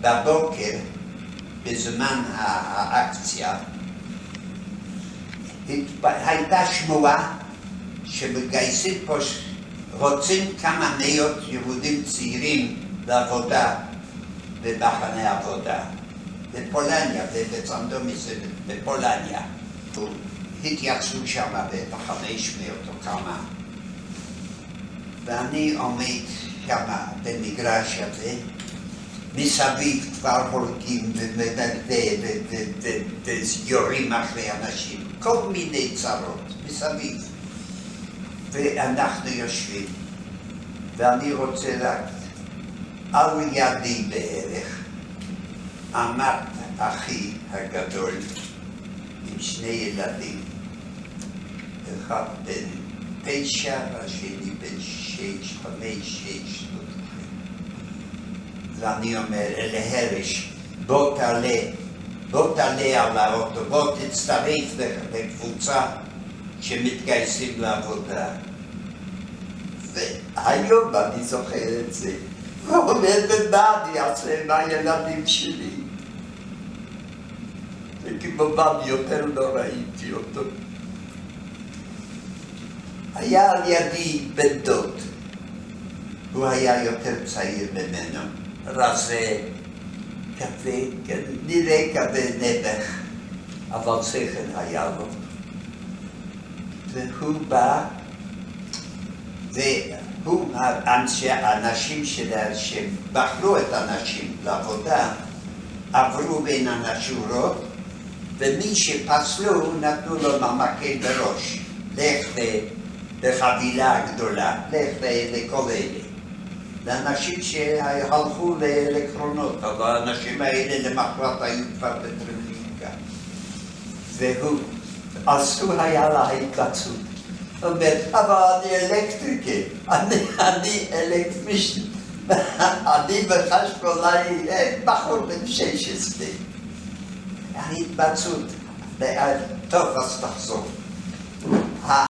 בבוקר, בזמן האקציה, הייתה שמועה שמגייסים פה, רוצים כמה מאות יהודים צעירים לעבודה במחנה עבודה בפולניה, בצנדומיס בפולניה. התייצבו שם ב500 או כמה. ואני עומד שם במגרש הזה, מסביב כבר הולכים ויורים אחרי אנשים, כל מיני צרות מסביב. ואנחנו יושבים, ואני רוצה רק, על ידי בערך, עמד אחי הגדול עם שני ילדים, אחד בן 9 והשני בן 5-6. ואני אומר להרש, בוא תעלה על האוטו, בוא תצטרף לקבוצה שמתגייסים לעבודה. והיום אני זוכר את זה, ואומר במה אני אעשה עם הילדים שלי. וכמובן יותר לא ראיתי אותו. היה על ידי בן דוד, הוא היה יותר צעיר ממנו, רזה, כזה, נראה כזה נבח, אבל שכל היה לו. והוא בא, והוא, האנשים שבחרו את האנשים לעבודה, עברו בין השורות, ומי שפסלו נתנו לו ממקל בראש, לך בחבילה גדולה, לך לכל אלה. לאנשים שהלכו לקרונות, אבל האנשים האלה למחרת היו כבר בטרמיניקה. והוא, אסור היה לה התלצות. הוא אומר, אבל אני אלקטריקה, אני אלקטרישן, אני בחשמלאי, בחור בן 16. ההתבצעות, טוב, אז תחזור.